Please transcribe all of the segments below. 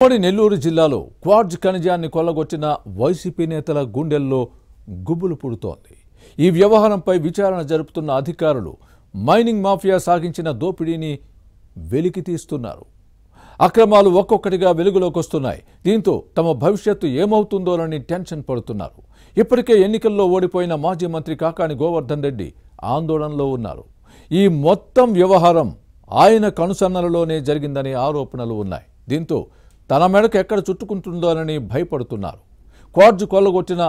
ఉమ్మడి నెల్లూరు జిల్లాలో quartz ఖనిజాన్ని కొల్లగొట్టిన YCP నేతల గుండెల్లో గుబులు పుడుతోంది. ఈ వ్యవహారంపై విచారణ జరుపుతున్న అధికారులు మైనింగ్ మాఫియా సాగించిన దోపిడీని వెలికి తీస్తున్నారు. అక్రమాలు ఒక్కొక్కటిగా వెలుగులోకి వస్తున్నాయి. దీంతో తమ భవిష్యత్తు ఏమవుతుందోనని టెన్షన్ పడుతున్నారు. ఇప్పటికే ఎన్నికల్లో ఓడిపోయిన మాజీ మంత్రి కాకాని గోవర్ధన్ రెడ్డి ఆందోళనలో ఉన్నారు. ఈ మొత్తం వ్యవహారం ఆయన కనుసన్నలలోనే జరిగిందనే ఆరోపణలు ఉన్నాయి. దీంతో తన మెడకు ఎక్కడ చుట్టుకుంటుందోనని భయపడుతున్నారు. క్వార్జ్ కొల్లగొట్టిన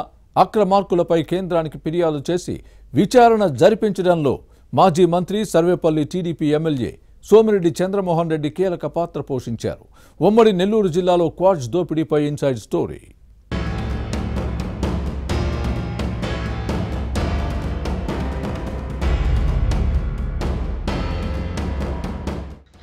అక్రమార్కులపై కేంద్రానికి ఫిర్యాదు చేసి విచారణ జరిపించడంలో మాజీ మంత్రి సర్వేపల్లి టీడీపీ ఎమ్మెల్యే సోమిరెడ్డి చంద్రమోహన్ రెడ్డి కీలక పాత్ర పోషించారు. ఉమ్మడి నెల్లూరు జిల్లాలో క్వార్జ్ దోపిడీపై ఇన్సైడ్ స్టోరీ.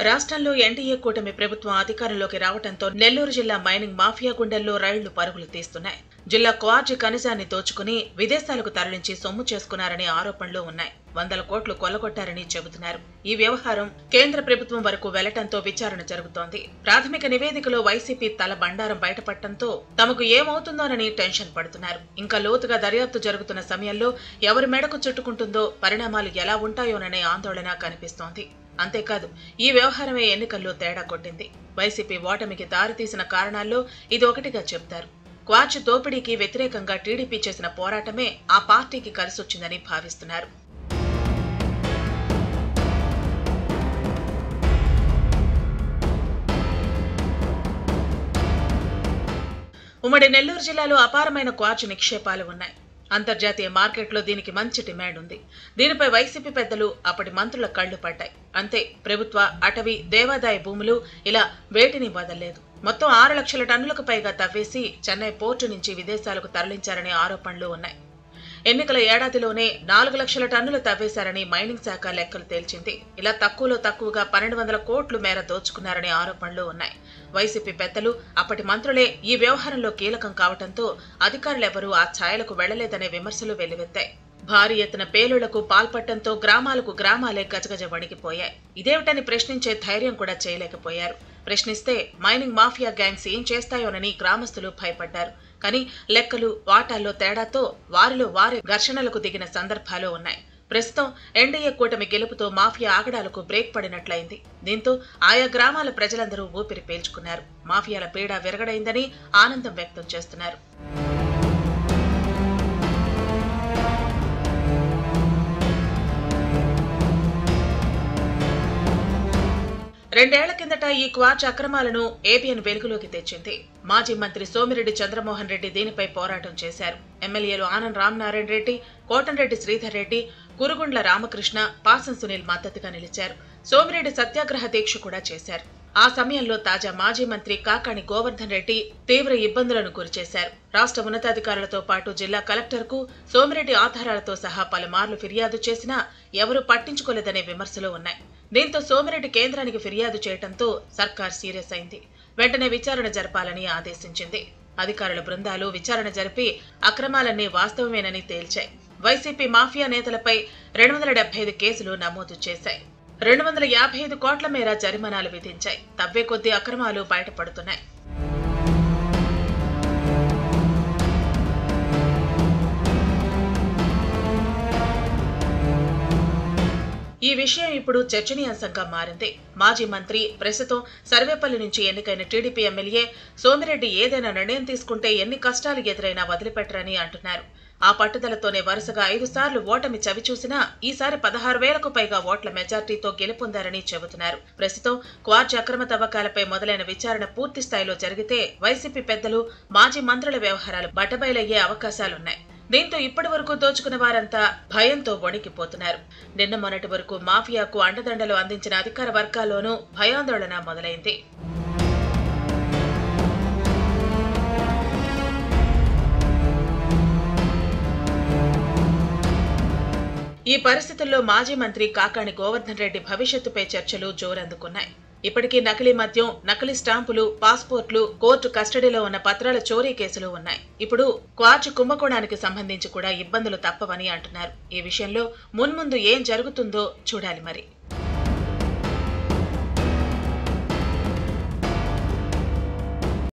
రాష్ట్రంలో ఎన్డీఏ కూటమి ప్రభుత్వం అధికారంలోకి రావడంతో నెల్లూరు జిల్లా మైనింగ్ మాఫియా గుండెల్లో రైళ్లు పరుగులు తీస్తున్నాయి. జిల్లా క్వార్జ్ ఖనిజాన్ని దోచుకుని విదేశాలకు తరలించి సొమ్ము చేసుకున్నారనే ఆరోపణలు ఉన్నాయి. 100 కోట్లు కొల్లగొట్టారని చెబుతున్నారు. ఈ వ్యవహారం కేంద్ర ప్రభుత్వం వరకు వెళ్లటంతో విచారణ జరుగుతోంది. ప్రాథమిక నివేదికలో వైసీపీ తల బండారం బయటపడటంతో తమకు ఏమవుతుందోనని టెన్షన్ పడుతున్నారు. ఇంకా లోతుగా దర్యాప్తు జరుగుతున్న సమయంలో ఎవరి మెడకు చుట్టుకుంటుందో, పరిణామాలు ఎలా ఉంటాయోననే ఆందోళన కనిపిస్తోంది. అంతేకాదు, ఈ వ్యవహారమే ఎన్నికల్లో తేడా కొట్టింది. వైసీపీ ఓటమికి దారితీసిన కారణాల్లో ఇది ఒకటిగా చెబుతారు. క్వార్జ్ దోపిడీకి వ్యతిరేకంగా టీడీపీ చేసిన పోరాటమే ఆ పార్టీకి కలిసొచ్చిందని భావిస్తున్నారు. ఉమ్మడి నెల్లూరు జిల్లాలో అపారమైన క్వార్జ్ నిక్షేపాలు ఉన్నాయి. అంతర్జాతీయ మార్కెట్లో దీనికి మంచి డిమాండ్ ఉంది. దీనిపై వైసీపీ పెద్దలు, అప్పటి మంత్రుల కళ్లు పడ్డాయి. అంతే, ప్రభుత్వ, అటవీ, దేవాదాయ భూములు ఇలా వేటిని వదలలేదు. మొత్తం 6 లక్షల టన్నులకు పైగా తవ్వేసి చెన్నై పోర్టు నుంచి విదేశాలకు తరలించారనే ఆరోపణలు ఉన్నాయి. ఎన్నికల ఏడాదిలోనే 4 లక్షల టన్నులు తవ్వేశారని మైనింగ్ శాఖ లెక్కలు తేల్చింది. ఇలా తక్కువలో తక్కువగా 1200 కోట్ల మేర దోచుకున్నారనే ఆరోపణలు ఉన్నాయి. వైసీపీ పెద్దలు, అప్పటి మంత్రులే ఈ వ్యవహారంలో కీలకం కావడంతో అధికారులెవరూ ఆ ఛాయలకు వెళ్లలేదనే విమర్శలు వెల్లువెత్తాయి. భారీ ఎత్తున పేలుళ్లకు పాల్పడటంతో గ్రామాలే గజగజ వణికిపోయాయి. ఇదేమిటని ప్రశ్నించే ధైర్యం కూడా చేయలేకపోయారు. ప్రశ్నిస్తే మైనింగ్ మాఫియా గ్యాంగ్స్ ఏం చేస్తాయోనని గ్రామస్తులు భయపడ్డారు. కానీ లెక్కలు, వాటాల్లో తేడాతో వారిలో వారి ఘర్షణలకు దిగిన సందర్భాలు ఉన్నాయి. ప్రస్తుతం ఎన్డీఏ కూటమి గెలుపుతో మాఫియా ఆగడాలకు బ్రేక్ పడినట్లయింది. దీంతో ఆయా గ్రామాల ప్రజలందరూ ఊపిరి పీల్చుకున్నారు. మాఫియాల పీడ విరగడైందని ఆనందం వ్యక్తం చేస్తున్నారు. రెండేళ్ల కిందట ఈ క్వార్జ్ అక్రమాలను ఏబిఎన్ వెలుగులోకి తెచ్చింది. మాజీ మంత్రి సోమిరెడ్డి చంద్రమోహన్ రెడ్డి దీనిపై పోరాటం చేశారు. ఎమ్మెల్యేలు ఆనం రామనారాయణ రెడ్డి, కోటంరెడ్డి శ్రీధర్ రెడ్డి, కురుగుండ్ల రామకృష్ణ, పాసం సునీల్ మద్దతుగా నిలిచారు. సోమిరెడ్డి సత్యాగ్రహ దీక్ష కూడా చేశారు. ఆ సమయంలో తాజా మాజీ మంత్రి కాకాని గోవర్ధన్ రెడ్డి తీవ్ర ఇబ్బందులను గురిచేశారు. రాష్ట్ర ఉన్నతాధికారులతో పాటు జిల్లా కలెక్టర్కు సోమిరెడ్డి ఆధారాలతో సహా పలుమార్లు ఫిర్యాదు చేసినా ఎవరూ పట్టించుకోలేదనే విమర్శలు ఉన్నాయి. దీంతో సోమిరెడ్డి కేంద్రానికి ఫిర్యాదు చేయడంతో సర్కార్ సీరియస్ అయింది. వెంటనే విచారణ జరపాలని ఆదేశించింది. అధికారుల బృందాలు విచారణ జరిపి అక్రమాలన్నీ వాస్తవమేనని తేల్చాయి. వైసీపీ మాఫియా నేతలపై 275 కేసులు నమోదు చేశాయి. 255 కోట్ల మేర జరిమానాలు విధించాయి. తవ్వే కొద్దీ అక్రమాలు బయటపడుతున్నాయి. ఈ విషయం ఇప్పుడు చర్చనీయాంశంగా మారింది. మాజీ మంత్రి, ప్రస్తుతం సర్వేపల్లి నుంచి ఎన్నికైన టీడీపీ ఎమ్మెల్యే సోమిరెడ్డి ఏదైనా నిర్ణయం తీసుకుంటే ఎన్ని కష్టాలు ఎదురైనా వదిలిపెట్టరని అంటున్నారు. ఆ పట్టుదలతోనే వరుసగా 5 సార్లు ఓటమి చవిచూసినా ఈసారి 16,000కు పైగా ఓట్ల మెజార్టీతో గెలుపొందారని చెబుతున్నారు. ప్రస్తుతం క్వార్జ్ అక్రమ తవ్వకాలపై మొదలైన విచారణ పూర్తి స్థాయిలో జరిగితే వైసీపీ పెద్దలు, మాజీ మంత్రుల వ్యవహారాలు బట్టబయలయ్యే అవకాశాలున్నాయి. దీంతో ఇప్పటి వరకు దోచుకున్న వారంతా భయంతో వణికిపోతున్నారు. నిన్న మొన్నటి వరకు మాఫియాకు అండదండలు అందించిన అధికార వర్గాల్లోనూ భయాందోళన మొదలైంది. ఈ పరిస్థితుల్లో మాజీ మంత్రి కాకాని గోవర్ధన్ రెడ్డి భవిష్యత్తుపై చర్చలు జోరందుకున్నాయి. ఇప్పటికీ నకిలీ మద్యం, నకిలీ స్టాంపులు, పాస్పోర్ట్లు, కోర్టు కస్టడీలో ఉన్న పత్రాల చోరీ కేసులు ఉన్నాయి. ఇప్పుడు క్వార్జ్ కుంభకోణానికి సంబంధించి కూడా ఇబ్బందులు తప్పవని అంటున్నారు. ఈ విషయంలో మున్ముందు ఏం జరుగుతుందో చూడాలి మరి.